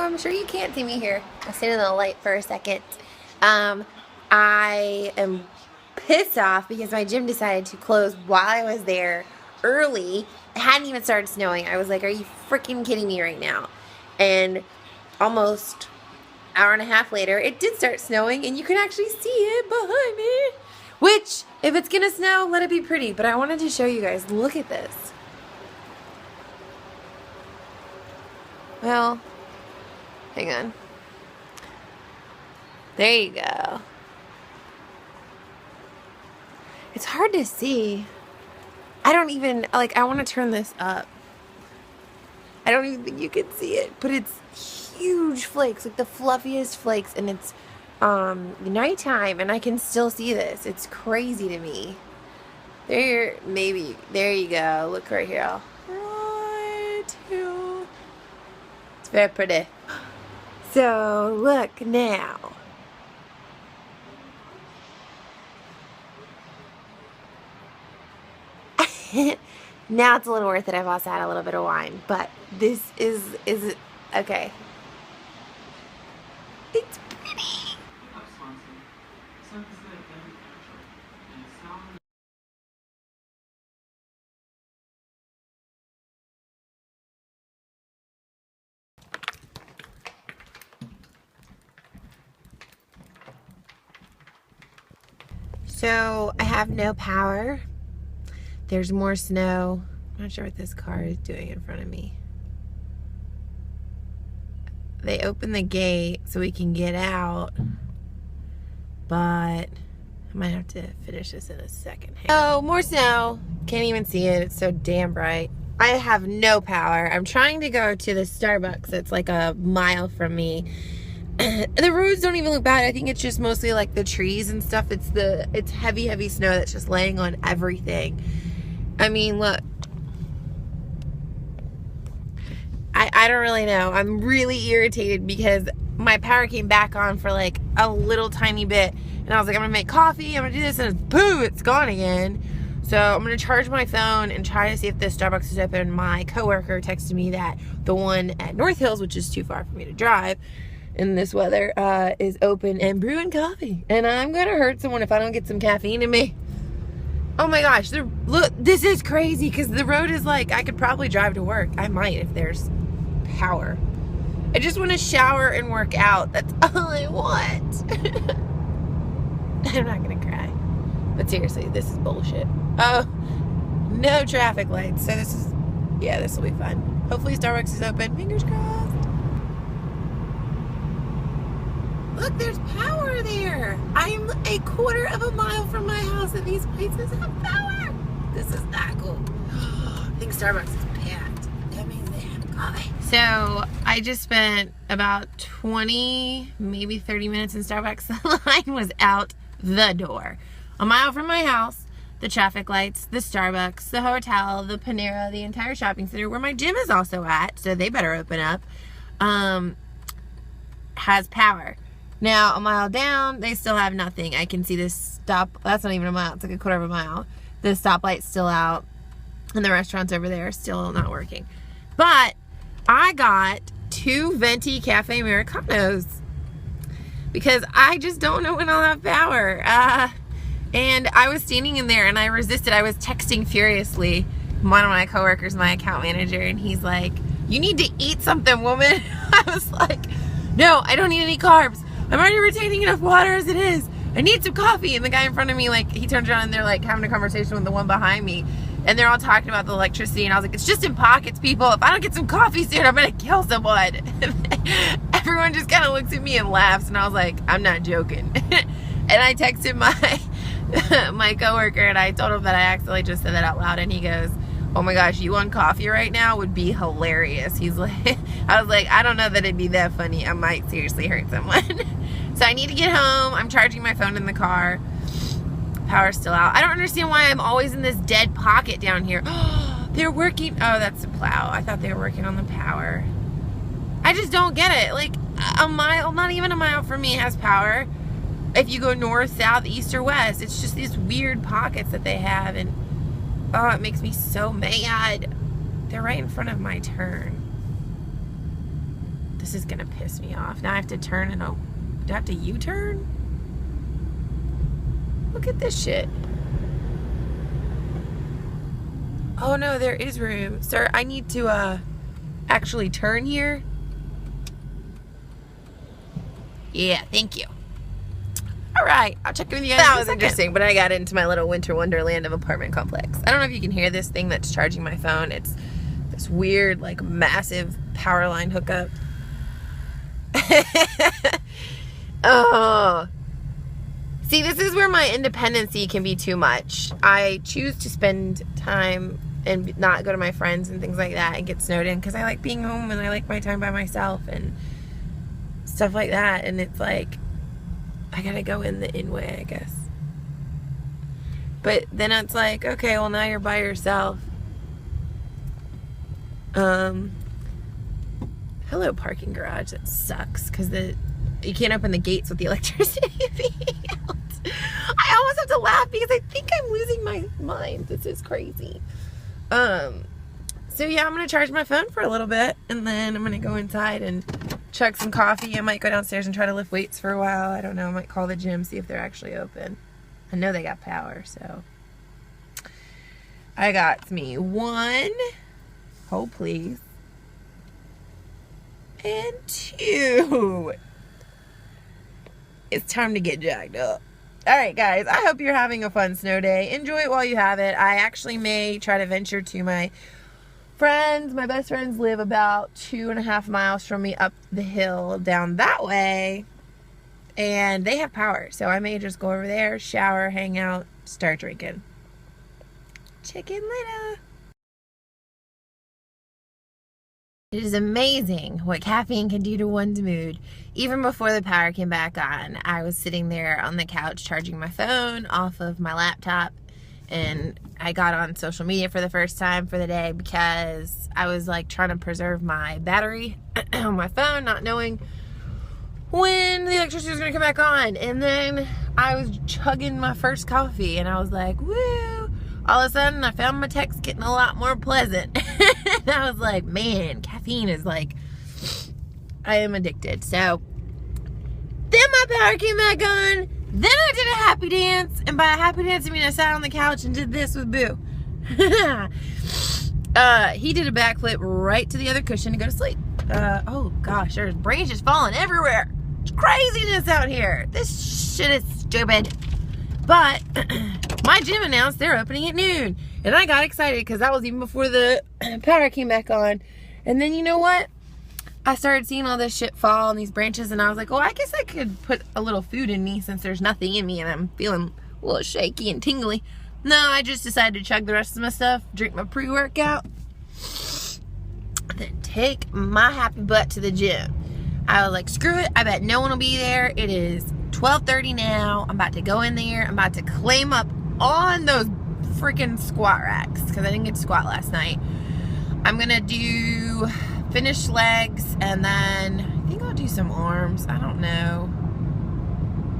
I'm sure you can't see me here. I'll stand in the light for a second. I am pissed off because my gym decided to close while I was there early. It hadn't even started snowing. I was like, are you freaking kidding me right now? And almost an hour and a half later, it did start snowing, and you can actually see it behind me. Which, if it's gonna snow, let it be pretty. But I wanted to show you guys. Look at this. Well, hang on. There you go. It's hard to see. I don't even, like, I want to turn this up. I don't even think you can see it, but it's huge flakes, like the fluffiest flakes, and it's nighttime, and I can still see this. It's crazy to me. There you go. Look right here. Right here. It's very pretty. So, look now. Now it's a little worth it. I've also had a little bit of wine, but this is okay. It's pretty. So I have no power. There's more snow. I'm not sure what this car is doing in front of me. They opened the gate so we can get out, but I might have to finish this in a second. Oh, more snow. Can't even see it. It's so damn bright. I have no power. I'm trying to go to the Starbucks that's like a mile from me. The roads don't even look bad. I think it's just mostly like the trees and stuff. It's heavy snow that's just laying on everything. I mean, look. I don't really know. I'm really irritated because my power came back on for like a little tiny bit. And I was like, I'm going to make coffee. I'm going to do this. And boom, it's gone again. So I'm going to charge my phone and try to see if this Starbucks is open. My coworker texted me that the one at North Hills, which is too far for me to drive in this weather, is open and brewing coffee. And I'm going to hurt someone if I don't get some caffeine in me. Oh my gosh, look, this is crazy because the road is like, I could probably drive to work. I might if there's power. I just want to shower and work out. That's all I want. I'm not going to cry. But seriously, this is bullshit. Oh, no traffic lights. So this will be fun. Hopefully Starbucks is open. Fingers crossed. Look, there's power there. I'm a quarter of a mile from my house and these places have power. This is not cool. I think Starbucks is packed. That means they have coffee. So I just spent about 20, maybe 30 minutes in Starbucks. The line was out the door. A mile from my house, the traffic lights, the Starbucks, the hotel, the Panera, the entire shopping center where my gym is also at, so they better open up, has power. Now, a mile down, they still have nothing. I can see this stop. That's not even a mile. It's like a quarter of a mile. The stoplight's still out. And the restaurants over there are still not working. But I got 2 venti cafe Americanos. Because I just don't know when I'll have power. And I was standing in there and I resisted. I was texting furiously. One of my coworkers, my account manager, and he's like, you need to eat something, woman. I was like, no, I don't need any carbs. I'm already retaining enough water as it is. I need some coffee. And the guy in front of me, like, he turns around and they're like having a conversation with the one behind me. And they're all talking about the electricity. And I was like, it's just in pockets, people. If I don't get some coffee soon, I'm going to kill someone. Everyone just kind of looks at me and laughs. And I was like, I'm not joking. And I texted my coworker and I told him that I accidentally just said that out loud. And he goes, oh my gosh, you on coffee right now would be hilarious. He's like, I was like, I don't know that it'd be that funny. I might seriously hurt someone. So I need to get home. I'm charging my phone in the car. Power's still out. I don't understand why I'm always in this dead pocket down here. They're working. Oh, that's the plow. I thought they were working on the power. I just don't get it. Like a mile, not even a mile from me has power. If you go north, south, east, or west, it's just these weird pockets that they have. And oh, it makes me so mad. They're right in front of my turn. This is gonna piss me off. Now I have to turn and do I have to U-turn? Look at this shit. Oh no, there is room. Sir, I need to actually turn here. Yeah, thank you. All right, I'll check in with you guys. That was interesting, but I got into my little winter wonderland of apartment complex. I don't know if you can hear this thing that's charging my phone. It's this weird, like, massive power line hookup. Oh. See, this is where my independency can be too much. I choose to spend time and not go to my friends and things like that and get snowed in because I like being home and I like my time by myself and stuff like that. And it's like, I gotta go in the in way, I guess. But then it's like, okay, well, now you're by yourself. Hello, parking garage. That sucks because you can't open the gates with the electricity being out. I almost have to laugh because I think I'm losing my mind. This is crazy. So yeah, I'm gonna charge my phone for a little bit and then I'm gonna go inside and chug some coffee. I might go downstairs and try to lift weights for a while. I don't know. I might call the gym, see if they're actually open. I know they got power, so I got me one. Hold, please. And two. It's time to get jacked up. Alright guys, I hope you're having a fun snow day. Enjoy it while you have it. I actually may try to venture to my friends. My best friends live about 2.5 miles from me up the hill down that way. And they have power. So I may just go over there, shower, hang out, start drinking. Chicken later. It is amazing what caffeine can do to one's mood. Even before the power came back on, I was sitting there on the couch charging my phone off of my laptop, and I got on social media for the first time for the day because I was like trying to preserve my battery on my phone, not knowing when the electricity was going to come back on. And then I was chugging my first coffee and I was like, woo! All of a sudden I found my text getting a lot more pleasant. And I was like, man, caffeine is like, I am addicted. So then my power came back on. Then I did a happy dance. And by a happy dance, I mean I sat on the couch and did this with Boo. He did a backflip right to the other cushion to go to sleep. Oh gosh, there's branches falling everywhere. It's craziness out here. This shit is stupid. But my gym announced they're opening at noon. And I got excited because that was even before the power came back on. And then you know what? I started seeing all this shit fall on these branches and I was like, well, I guess I could put a little food in me since there's nothing in me and I'm feeling a little shaky and tingly. No, I just decided to chug the rest of my stuff, drink my pre-workout, then take my happy butt to the gym. I was like, screw it. I bet no one will be there. It is 12:30 now. I'm about to go in there. I'm about to claim up on those freaking squat racks because I didn't get to squat last night. I'm gonna do finish legs and then I think I'll do some arms. I don't know.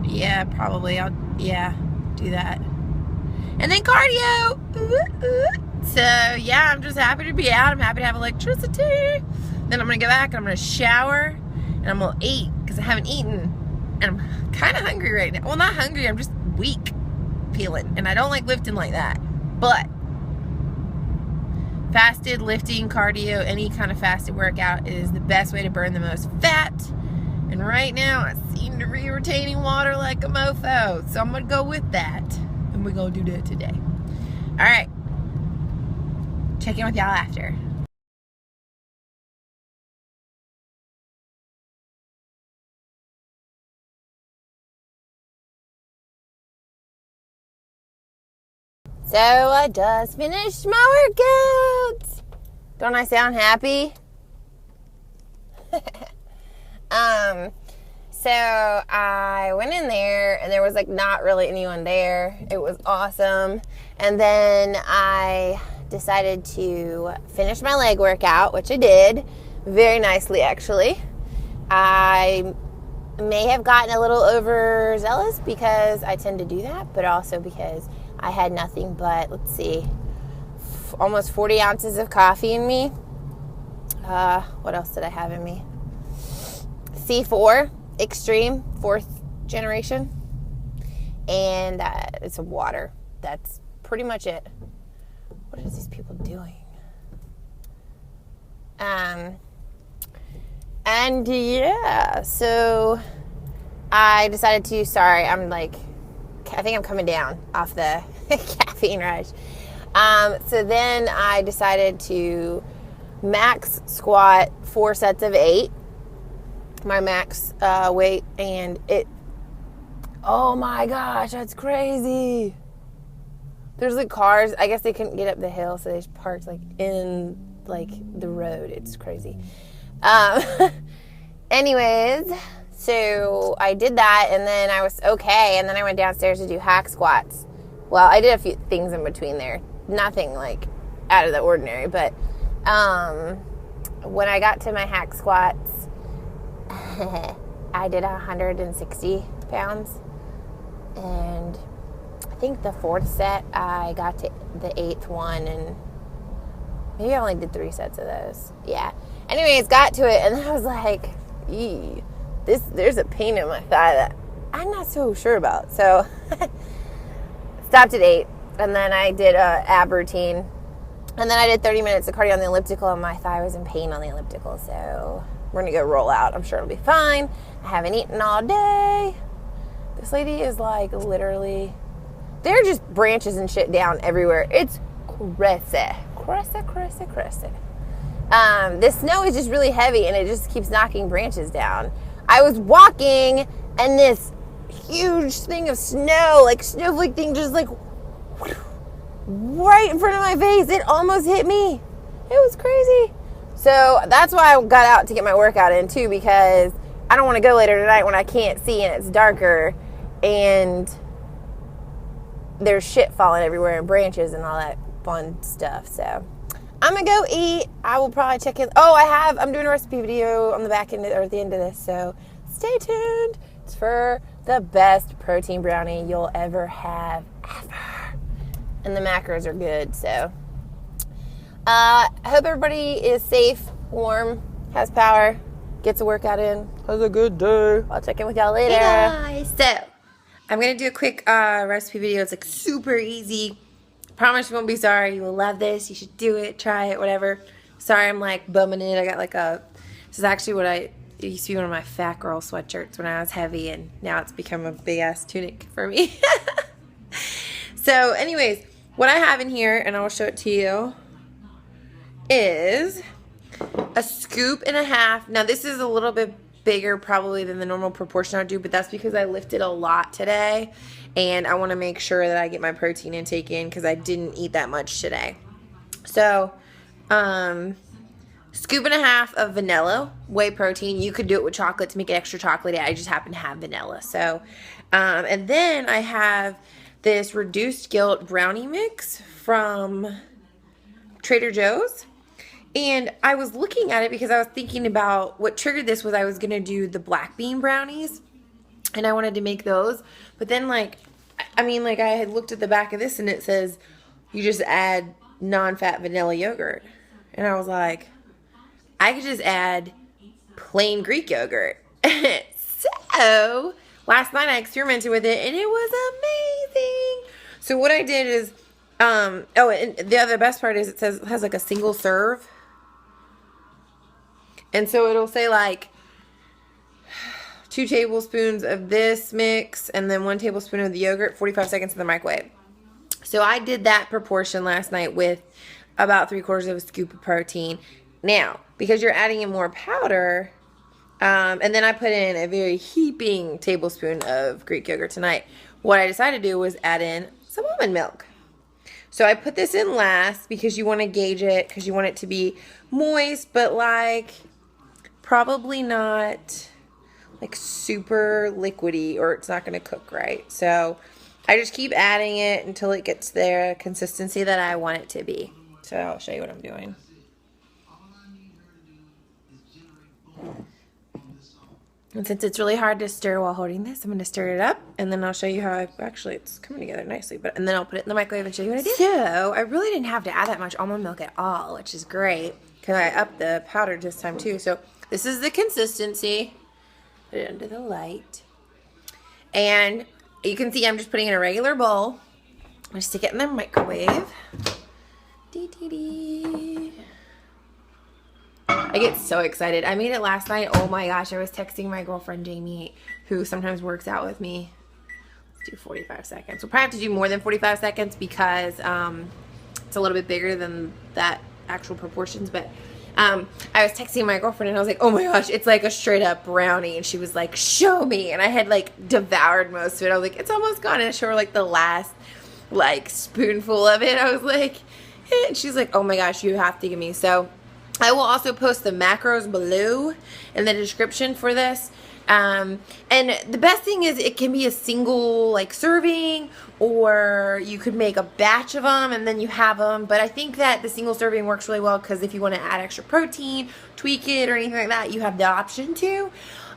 Yeah, probably. I'll do that. And then cardio. So yeah, I'm just happy to be out. I'm happy to have electricity. Then I'm gonna go back and I'm gonna shower and I'm gonna eat because I haven't eaten and I'm kind of hungry right now. Well, not hungry. I'm just weak feeling and I don't like lifting like that. But fasted lifting, cardio, any kind of fasted workout is the best way to burn the most fat. And right now I seem to be retaining water like a mofo. So I'm gonna go with that. And we're gonna do that today. Alright. Check in with y'all after. So I just finished my workouts. Don't I sound happy? So I went in there and there was like not really anyone there. It was awesome. And then I decided to finish my leg workout, which I did very nicely actually. I may have gotten a little overzealous because I tend to do that, but also because I had nothing but, let's see, almost 40 ounces of coffee in me. What else did I have in me? C4 Extreme 4th generation. And it's a water. That's pretty much it. What are these people doing? And yeah, so I decided to, I think I'm coming down off the caffeine rush. So then I decided to max squat 4 sets of 8, my max weight, and oh my gosh, that's crazy. There's like cars, I guess they couldn't get up the hill, so they just parked like in like the road. It's crazy. Anyways, so I did that, and then I was okay, and then I went downstairs to do hack squats. Well, I did a few things in between there. Nothing like out of the ordinary, but when I got to my hack squats, I did 160 pounds, and I think the 4th set I got to the 8th one, and maybe I only did 3 sets of those. Yeah. Anyways, got to it, and then I was like, eee, there's a pain in my thigh that I'm not so sure about. So stopped at 8, and then I did a ab routine, and then I did 30 minutes of cardio on the elliptical, and my thigh was in pain on the elliptical, so we're going to go roll out. I'm sure it'll be fine. I haven't eaten all day. This lady is like literally, there are just branches and shit down everywhere. It's crazy. This snow is just really heavy, and it just keeps knocking branches down. I was walking, and this huge thing of snow, like snowflake thing, just like right in front of my face. It almost hit me. It was crazy. So that's why I got out to get my workout in too, because I don't want to go later tonight when I can't see and it's darker and there's shit falling everywhere and branches and all that fun stuff. So I'm going to go eat. I will probably check in. Oh, I'm doing a recipe video on the back end or at the end of this. So stay tuned. It's for the best protein brownie you'll ever have, ever. And the macros are good. So I hope everybody is safe, warm, has power, gets a workout in, has a good day. I'll check in with y'all later. Hey guys. So I'm going to do a quick recipe video. It's like super easy. Promise you won't be sorry. You will love this. You should do it. Try it. Whatever. Sorry I'm like bumming it. I got like this is actually what it used to be one of my fat girl sweatshirts when I was heavy, and now it's become a big ass tunic for me. So anyways, what I have in here, and I will show it to you, is a scoop and a half. Now this is a little bit bigger probably than the normal proportion I do, but that's because I lifted a lot today and I want to make sure that I get my protein intake in because I didn't eat that much today. So scoop and a half of vanilla whey protein. You could do it with chocolate to make it extra chocolatey. I just happen to have vanilla. So and then I have this reduced guilt brownie mix from Trader Joe's. And I was looking at it because I was thinking about what triggered this was I was going to do the black bean brownies. And I wanted to make those. But then I had looked at the back of this and it says you just add non-fat vanilla yogurt. And I was like, I could just add plain Greek yogurt. So last night I experimented with it and it was amazing. So what I did is, and the other best part is it has like a single serve. And so it'll say like 2 tablespoons of this mix and then 1 tablespoon of the yogurt, 45 seconds in the microwave. So I did that proportion last night with about 3/4 of a scoop of protein. Now, because you're adding in more powder, and then I put in a very heaping tablespoon of Greek yogurt tonight, what I decided to do was add in some almond milk. So I put this in last because you want to gauge it, because you want it to be moist, but like probably not like super liquidy or it's not going to cook right. So I just keep adding it until it gets the consistency that I want it to be. So I'll show you what I'm doing. And since it's really hard to stir while holding this, I'm going to stir it up, and then I'll show you how actually it's coming together nicely. And then I'll put it in the microwave and show you what I did. So I really didn't have to add that much almond milk at all, which is great because I upped the powder this time too. So this is the consistency. Put it under the light. And you can see I'm just putting in a regular bowl. I'm going to stick it in the microwave. I get so excited. I made it last night. Oh my gosh, I was texting my girlfriend Jamie, who sometimes works out with me. Let's do 45 seconds. We'll probably have to do more than 45 seconds because it's a little bit bigger than that actual proportions. But I was texting my girlfriend and I was like, oh my gosh, it's like a straight up brownie. And she was like, show me. And I had like devoured most of it. I was like, it's almost gone. And I showed her like the last like spoonful of it. I was like, eh. And she's like, oh my gosh, you have to give me. So I will also post the macros below in the description for this. And the best thing is it can be a single like serving, or you could make a batch of them and then you have them. But I think that the single serving works really well because if you want to add extra protein, tweak it, or anything like that, you have the option to.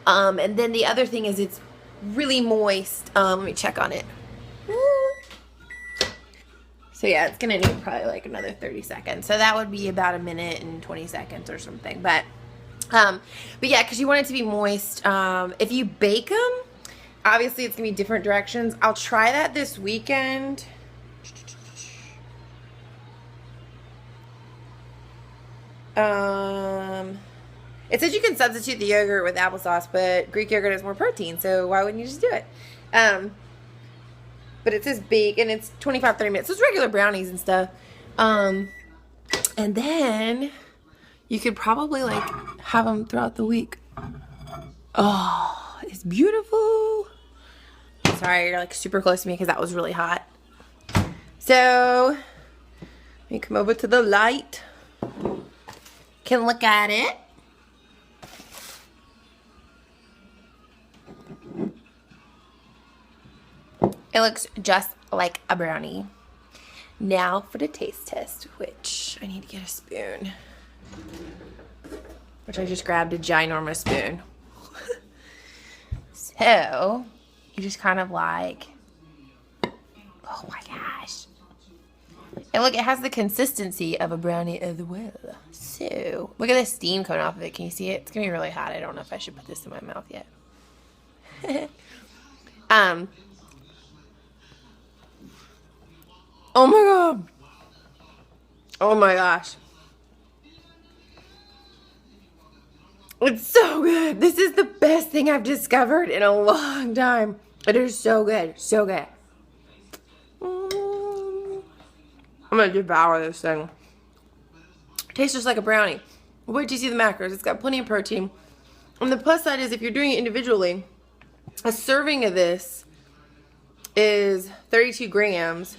And then the other thing is it's really moist. Let me check on it. So yeah, it's gonna need probably like another 30 seconds. So that would be about 1 minute and 20 seconds or something. But yeah, because you want it to be moist. If you bake them, obviously it's gonna be different directions. I'll try that this weekend. It says you can substitute the yogurt with applesauce, but Greek yogurt has more protein, so why wouldn't you just do it? But it says bake, and it's 25-30 minutes. So it's regular brownies and stuff. And then you could probably like have them throughout the week. Oh, it's beautiful. Sorry, you're like super close to me because that was really hot. So let me come over to the light. Can look at it. It looks just like a brownie. Now for the taste test, which I need to get a spoon. Which I just grabbed a ginormous spoon. So, you just kind of like, oh my gosh. And look, it has the consistency of a brownie as well. So, look at the steam coming off of it. Can you see it? It's going to be really hot. I don't know if I should put this in my mouth yet. Oh my god. Oh my gosh. It's so good. This is the best thing I've discovered in a long time. It is so good. So good. I'm going to devour this thing. It tastes just like a brownie. Wait till you see the macros. It's got plenty of protein. And the plus side is if you're doing it individually, a serving of this is 32 grams.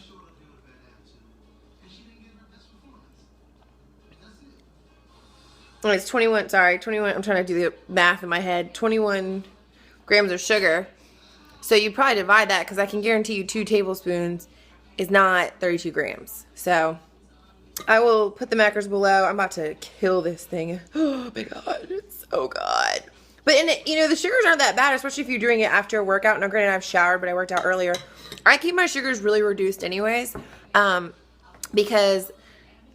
Oh, it's 21, sorry, 21, I'm trying to do the math in my head. 21 grams of sugar. So you probably divide that because I can guarantee you 2 tablespoons is not 32 grams. So I will put the macros below. I'm about to kill this thing. Oh my god, it's so good. But in it, you know, the sugars aren't that bad, especially if you're doing it after a workout. Now, granted, I've showered, but I worked out earlier. I keep my sugars really reduced anyways, because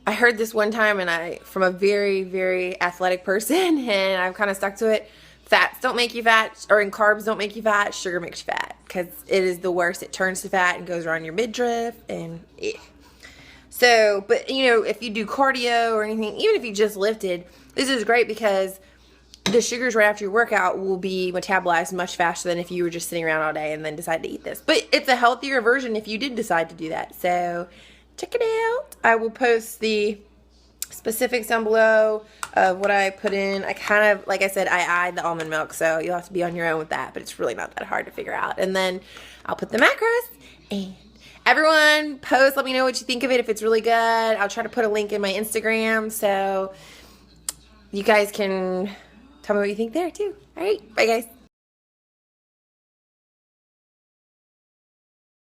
I heard this one time from a very, very athletic person, and I've kind of stuck to it. Fats don't make you fat, or carbs don't make you fat. Sugar makes you fat because it is the worst. It turns to fat and goes around your midriff, and So, but you know, if you do cardio or anything, even if you just lifted, this is great because the sugars right after your workout will be metabolized much faster than if you were just sitting around all day and then decide to eat this. But it's a healthier version if you did decide to do that. So check it out. I will post the specifics down below of what I put in. I kind of, like I said, I eyed the almond milk, so you'll have to be on your own with that, but it's really not that hard to figure out. And then I'll put the macros, and everyone post, let me know what you think of it, if it's really good. I'll try to put a link in my Instagram, so you guys can tell me what you think there too. All right, bye guys.